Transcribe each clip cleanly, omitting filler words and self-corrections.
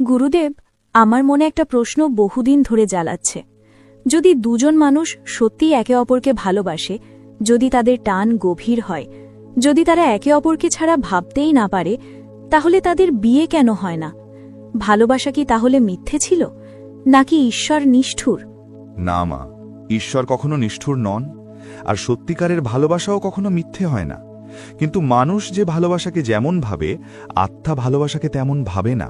গুরুদেব, আমার মনে একটা প্রশ্ন বহুদিন ধরে জ্বালাচ্ছে। যদি দুজন মানুষ সত্যিই একে অপরকে ভালোবাসে, যদি তাদের টান গভীর হয়, যদি তারা একে অপরকে ছাড়া ভাবতেই না পারে, তাহলে তাদের বিয়ে কেন হয় না? ভালোবাসা কি তাহলে মিথ্যে ছিল, নাকি ঈশ্বর নিষ্ঠুর? না মা, ঈশ্বর কখনো নিষ্ঠুর নন, আর সত্যিকারের ভালোবাসাও কখনো মিথ্যে হয় না। কিন্তু মানুষ যে ভালোবাসাকে যেমন ভাবে, আত্মা ভালোবাসাকে তেমন ভাবে না।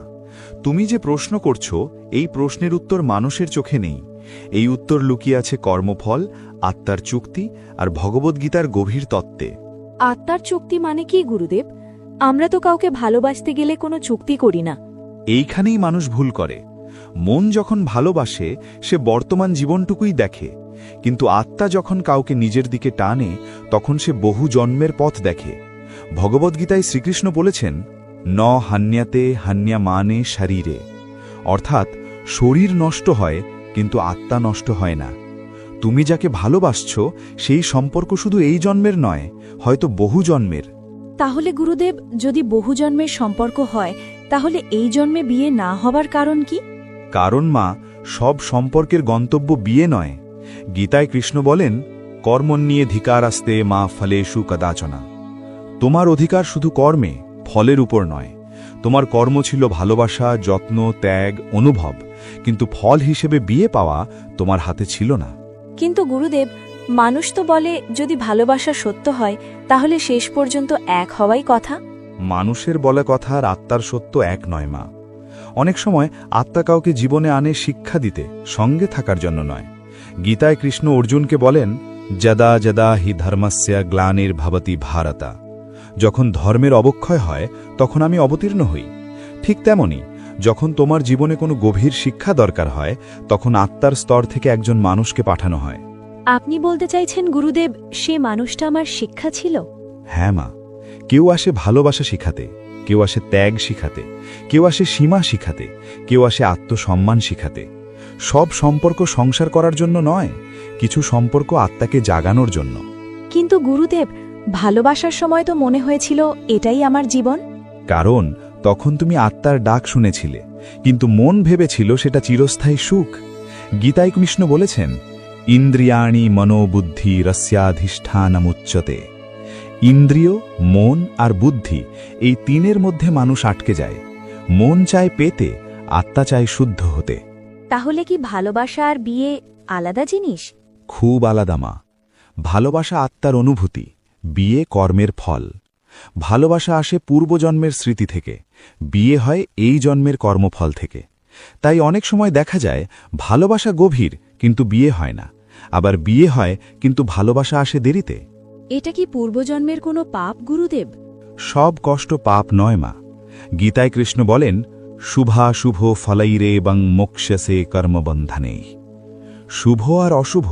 তুমি যে প্রশ্ন করছো, এই প্রশ্নের উত্তর মানুষের চোখে নেই। এই উত্তর লুকিয়ে আছে কর্মফল, আত্মার চুক্তি আর ভগবদ্গীতার গভীর তত্ত্বে। আত্মার চুক্তি মানে কি গুরুদেব? আমরা তো কাউকে ভালোবাসতে গেলে কোনো চুক্তি করি না। এইখানেই মানুষ ভুল করে। মন যখন ভালোবাসে, সে বর্তমান জীবনটুকুই দেখে, কিন্তু আত্মা যখন কাউকে নিজের দিকে টানে, তখন সে বহু জন্মের পথ দেখে। ভগবদ্গীতায় শ্রীকৃষ্ণ বলেছেন, ন হান্যাতে হান্যা মানে শরীরে, অর্থাৎ শরীর নষ্ট হয় কিন্তু আত্মা নষ্ট হয় না। তুমি যাকে ভালোবাসছ, সেই সম্পর্ক শুধু এই জন্মের নয়, হয়তো বহু জন্মের। তাহলে গুরুদেব, যদি বহু জন্মের সম্পর্ক হয়, তাহলে এই জন্মে বিয়ে না হবার কারণ কি? কারণ মা, সব সম্পর্কের গন্তব্য বিয়ে নয়। গীতায় কৃষ্ণ বলেন, কর্মণ্যেধিকারাস্তে মা ফলেষু কদাচনা। তোমার অধিকার শুধু কর্মে, ফলের উপর নয়। তোমার কর্ম ছিল ভালোবাসা, যত্ন, ত্যাগ, অনুভব, কিন্তু ফল হিসেবে বিয়ে পাওয়া তোমার হাতে ছিল না। কিন্তু গুরুদেব, মানুষ তো বলে যদি ভালোবাসা সত্য হয়, তাহলে শেষ পর্যন্ত এক হওয়াই কথা। মানুষের বলা কথা আর আত্মার সত্য এক নয় মা। অনেক সময় আত্মা কাউকে জীবনে আনে শিক্ষা দিতে, সঙ্গে থাকার জন্য নয়। গীতায় কৃষ্ণ অর্জুনকে বলেন, যদা যদা হি ধর্মস্য গ্লানির ভবতি ভারতা। যখন ধর্মের অবক্ষয় হয়, তখন আমি অবতীর্ণ হই। ঠিক তেমনি যখন তোমার জীবনে কোনো গভীর শিক্ষা দরকার হয়, তখন আত্মার স্তর থেকে একজন মানুষকে পাঠানো হয়। আপনি বলতে চাইছেন গুরুদেব, সে মানুষটা আমার শিক্ষা ছিল? হ্যাঁ মা, কেউ আসে ভালোবাসা শিখাতে, কেউ আসে ত্যাগ শিখাতে, কেউ আসে সীমা শিখাতে, কেউ আসে আত্মসম্মান শিখাতে। সব সম্পর্ক সংসার করার জন্য নয়, কিছু সম্পর্ক আত্মাকে জাগানোর জন্য। কিন্তু গুরুদেব, ভালোবাসার সময় তো মনে হয়েছিল এটাই আমার জীবন। কারণ তখন তুমি আত্মার ডাক শুনেছিলে, কিন্তু মন ভেবেছিল সেটা চিরস্থায়ী সুখ। গীতায় কৃষ্ণ বলেছেন, ইন্দ্রিয়াণি মনোবুদ্ধি রস্যাধিষ্ঠানমুচ্যতে। ইন্দ্রিয়, মন আর বুদ্ধি, এই তিনের মধ্যে মানুষ আটকে যায়। মন চায় পেতে, আত্মা চায় শুদ্ধ হতে। তাহলে কি ভালোবাসা আর বিয়ে আলাদা জিনিস? খুব আলাদা মা। ভালোবাসা আত্মার অনুভূতি, বিয়ে কর্মের ফল। ভালোবাসা আসে পূর্বজন্মের স্মৃতি থেকে, বিয়ে হয় এই জন্মের কর্মফল থেকে। তাই অনেক সময় দেখা যায় ভালোবাসা গভীর কিন্তু বিয়ে হয় না, আবার বিয়ে হয় কিন্তু ভালোবাসা আসে দেরিতে। এটা কি পূর্বজন্মের কোনো পাপ গুরুদেব? সব কষ্ট পাপ নয় মা। গীতায় কৃষ্ণ বলেন, শুভা শুভ ফলাইরে এবং মোক্ষসে কর্মবন্ধনেই। শুভ আর অশুভ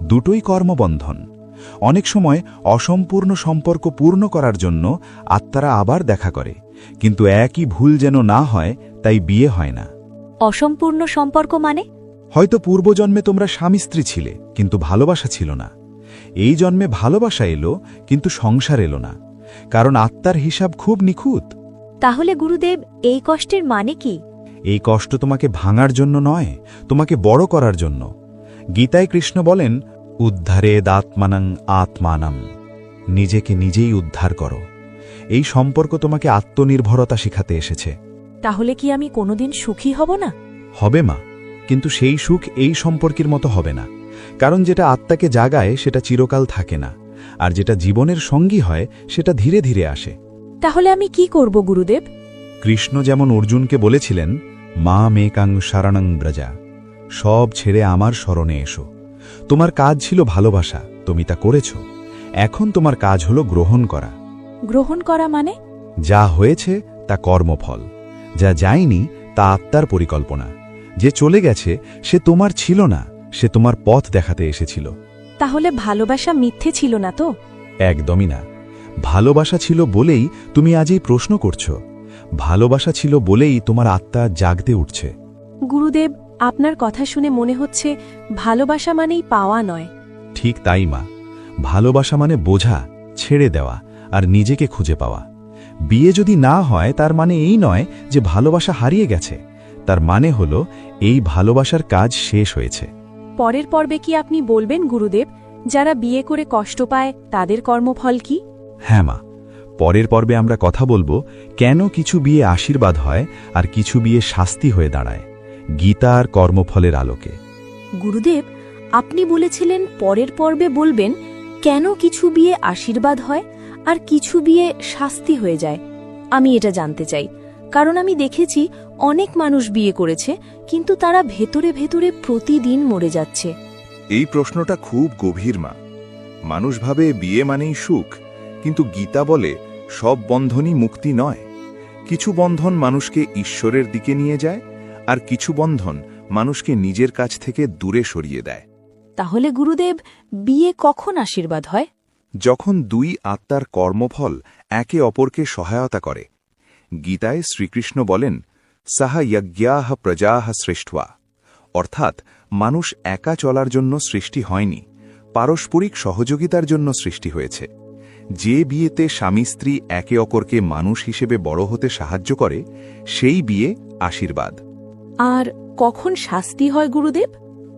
দুটোই কর্মবন্ধন। অনেক সময় অসম্পূর্ণ সম্পর্ক পূর্ণ করার জন্য আত্মারা আবার দেখা করে, কিন্তু একই ভুল যেন না হয়, তাই বিয়ে হয় না। অসম্পূর্ণ সম্পর্ক মানে? হয়তো পূর্বজন্মে তোমরা স্বামী স্ত্রী ছিলে, কিন্তু ভালোবাসা ছিল না। এই জন্মে ভালোবাসা এলো, কিন্তু সংসার এলো না, কারণ আত্মার হিসাব খুব নিখুঁত। তাহলে গুরুদেব, এই কষ্টের মানে কি? এই কষ্ট তোমাকে ভাঙার জন্য নয়, তোমাকে বড় করার জন্য। গীতায় কৃষ্ণ বলেন, উদ্ধারে দাত্মানং আত্মানম। নিজেকে নিজেই উদ্ধার করো। এই সম্পর্ক তোমাকে আত্মনির্ভরতা শিখাতে এসেছে। তাহলে কি আমি কোনোদিন সুখী হব না? হবে মা, কিন্তু সেই সুখ এই সম্পর্কের মতো হবে না। কারণ যেটা আত্মাকে জাগায় সেটা চিরকাল থাকে না, আর যেটা জীবনের সঙ্গী হয় সেটা ধীরে ধীরে আসে। তাহলে আমি কি করব গুরুদেব? কৃষ্ণ যেমন অর্জুনকে বলেছিলেন, মা মেকাং শরণং ব্রজা, সব ছেড়ে আমার শরণে এসো। তোমার কাজ ছিল ভালোবাসা, তুমি তা করেছ। এখন তোমার কাজ হলো গ্রহণ করা। গ্রহণ করা মানে? যা হয়েছে তা কর্মফল, যা যায়নি তা আত্মার পরিকল্পনা। যে চলে গেছে সে তোমার ছিল না, সে তোমার পথ দেখাতে এসেছিল। তাহলে ভালোবাসা মিথ্যে ছিল না তো? একদমই না। ভালোবাসা ছিল বলেই তুমি আজ এই প্রশ্ন করছ। ভালোবাসা ছিল বলেই তোমার আত্মা জাগতে উঠছে। গুরুদেব, আপনার কথা শুনে মনে হচ্ছে ভালোবাসা মানেই পাওয়া নয়। ঠিক তাই মা। ভালোবাসা মানে বোঝা, ছেড়ে দেওয়া আর নিজেকে খুঁজে পাওয়া। বিয়ে যদি না হয় তার মানে এই নয় যে ভালোবাসা হারিয়ে গেছে, তার মানে হল এই ভালোবাসার কাজ শেষ হয়েছে। পরের পর্বে কি আপনি বলবেন গুরুদেব, যারা বিয়ে করে কষ্ট পায় তাদের কর্মফল কি? হ্যাঁ মা, পরের পর্বে আমরা কথা বলবো কেন কিছু বিয়ে আশীর্বাদ হয় আর কিছু বিয়ে শাস্তি হয়ে দাঁড়ায়, গীতা আর কর্মফলের আলোকে। গুরুদেব, আপনি বলেছিলেন পরের পর্বে বলবেন কেন কিছু বিয়ে আশীর্বাদ হয় আর কিছু বিয়ে শাস্তি হয়ে যায়। আমি এটা জানতে চাই, কারণ আমি দেখেছি অনেক মানুষ বিয়ে করেছে কিন্তু তারা ভেতরে ভেতরে প্রতিদিন মরে যাচ্ছে। এই প্রশ্নটা খুব গভীর মা। মানুষ ভাবে বিয়ে মানেই সুখ, কিন্তু গীতা বলে সব বন্ধনই মুক্তি নয়। কিছু বন্ধন মানুষকে ঈশ্বরের দিকে নিয়ে যায়, আর কিছু বন্ধন মানুষকে নিজের কাছ থেকে দূরে সরিয়ে দেয়। তাহলে গুরুদেব, বিয়ে কখন আশীর্বাদ হয়? যখন দুই আত্মার কর্মফল একে অপরকে সহায়তা করে। গীতায় শ্রীকৃষ্ণ বলেন, সাহা যজ্ঞাহ প্রজাহ সৃষ্ট্বা, অর্থাৎ মানুষ একা চলার জন্য সৃষ্টি হয়নি, পারস্পরিক সহযোগিতার জন্য সৃষ্টি হয়েছে। যে বিয়েতে স্বামী স্ত্রী একে অপরকে মানুষ হিসেবে বড় হতে সাহায্য করে, সেই বিয়ে আশীর্বাদ। আর কখন শাস্তি হয় গুরুদেব?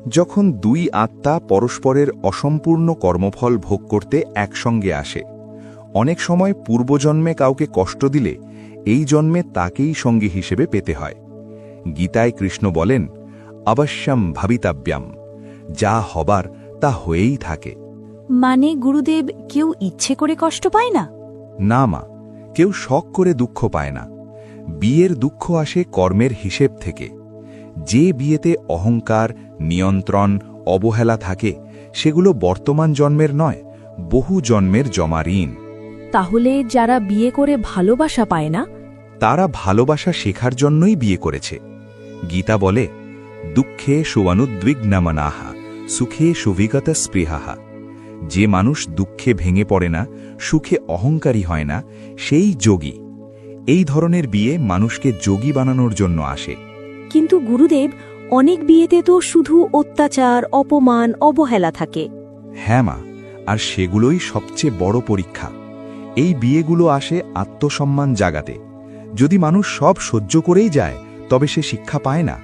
যখন দুই আত্মা পরস্পরের অসম্পূর্ণ কর্মফল ভোগ করতে একসঙ্গে আসে। অনেক সময় পূর্বজন্মে কাউকে কষ্ট দিলে এই জন্মে তাকেই সঙ্গী হিসেবে পেতে হয়। গীতায় কৃষ্ণ বলেন, অবশ্যম ভাবিতাব্যাম, যা হবার তা হয়েই থাকে। মানে গুরুদেব, কেউ ইচ্ছে করে কষ্ট পায় না? না মা, কেউ শখ করে দুঃখ পায় না। বিয়ের দুঃখ আসে কর্মের হিসেব থেকে। যে বিয়েতে অহংকার, নিয়ন্ত্রণ, অবহেলা থাকে, সেগুলো বর্তমান জন্মের নয়, বহু জন্মের জমা ঋণ। তাহলে যারা বিয়ে করে ভালোবাসা পায় না, তারা ভালোবাসা শেখার জন্যই বিয়ে করেছে। গীতা বলে, দুঃখে সুয়ানুদ্বিগ্নমনাহা সুখে সুবিগত স্পৃহাহা। যে মানুষ দুঃখে ভেঙে পড়ে না, সুখে অহংকারী হয় না, সেই যোগী। এই ধরনের বিয়ে মানুষকে যোগী বানানোর জন্য আসে। কিন্তু গুরুদেব, অনেক বিয়েতে তো শুধু অত্যাচার, অপমান, অবহেলা থাকে। হ্যাঁ মা, আর সেগুলোই সবচেয়ে বড় পরীক্ষা। এই বিয়েগুলো আসে আত্মসম্মান জাগাতে। যদি মানুষ সব সহ্য করেই যায়, তবে সে শিক্ষা পায় না।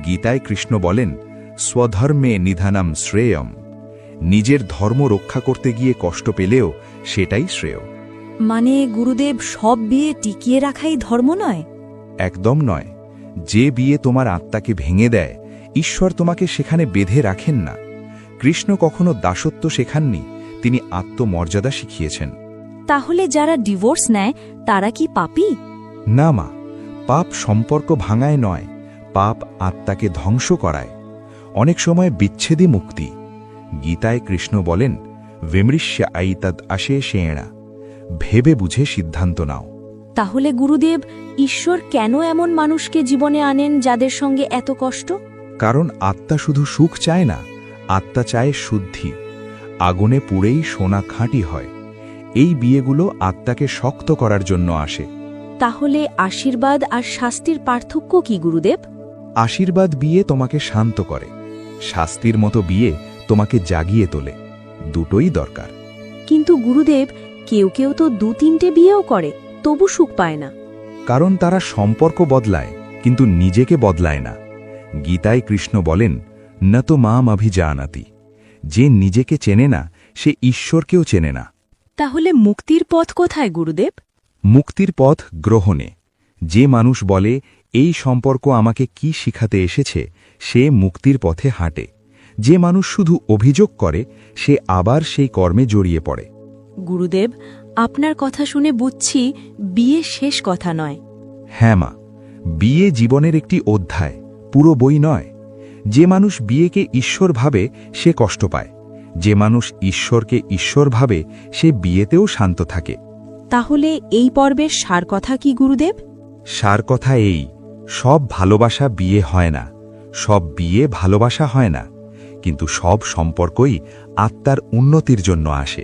গীতায় কৃষ্ণ বলেন, স্বধর্মে নিধানম শ্রেয়ম। নিজের ধর্ম রক্ষা করতে গিয়ে কষ্ট পেলেও সেটাই শ্রেয়। মানে গুরুদেব, সব বিয়ে টিকিয়ে রাখাই ধর্ম নয়? একদম নয়। যে বিয়ে তোমার আত্মাকে ভেঙে দেয়, ঈশ্বর তোমাকে সেখানে বেঁধে রাখেন না। কৃষ্ণ কখনো দাসত্ব শেখাননি, তিনি আত্মমর্যাদা শিখিয়েছেন। তাহলে যারা ডিভোর্স নেয় তারা কি পাপী? না মা, পাপ সম্পর্ক ভাঙায় নয়, পাপ আত্মাকে ধ্বংস করায়। অনেক সময় বিচ্ছেদই মুক্তি। গীতায় কৃষ্ণ বলেন, বিমৃশ্য আইতদ আশেষেণা, ভেবে বুঝে সিদ্ধান্ত নাও। তাহলে গুরুদেব, ঈশ্বর কেন এমন মানুষকে জীবনে আনেন যাদের সঙ্গে এত কষ্ট? কারণ আত্মা শুধু সুখ চায় না, আত্মা চায় শুদ্ধি। আগুনে পুড়েই সোনা খাঁটি হয়। এই বিয়েগুলো আত্মাকে শক্ত করার জন্য আসে। তাহলে আশীর্বাদ আর শাস্তির পার্থক্য কি গুরুদেব? আশীর্বাদ বিয়ে তোমাকে শান্ত করে, শাস্তির মতো বিয়ে তোমাকে জাগিয়ে তোলে। দুটোই দরকার। কিন্তু গুরুদেব, কেউ কেউ তো 2-3টে বিয়েও করে, তবু সুখ পায় না। কারণ তারা সম্পর্ক বদলায়, কিন্তু নিজেকে বদলায় না। গীতায় কৃষ্ণ বলেন, ন তো মাম অভিজানাতি। যে নিজেকে চেনে না, সে ঈশ্বরকেও চেনে না। তাহলে মুক্তির পথ কোথায় গুরুদেব? মুক্তির পথ গ্রহণে। যে মানুষ বলে, এই সম্পর্ক আমাকে কি শিখাতে এসেছে, সে মুক্তির পথে হাঁটে। যে মানুষ শুধু অভিযোগ করে, সে আবার সেই কর্মে জড়িয়ে পড়ে। গুরুদেব, আপনার কথা শুনে বুঝছি বিয়ে শেষ কথা নয়। হ্যাঁ মা, বিয়ে জীবনের একটি অধ্যায়, পুরো বই নয়। যে মানুষ বিয়েকে ঈশ্বর ভাবে, সে কষ্ট পায়। যে মানুষ ঈশ্বরকে ঈশ্বর ভাবে, সে বিয়েতেও শান্ত থাকে। তাহলে এই পর্বের সার কথা কি গুরুদেব? সার কথা এই, সব ভালোবাসা বিয়ে হয় না, সব বিয়ে ভালোবাসা হয় না, কিন্তু সব সম্পর্কই আত্মার উন্নতির জন্য আসে।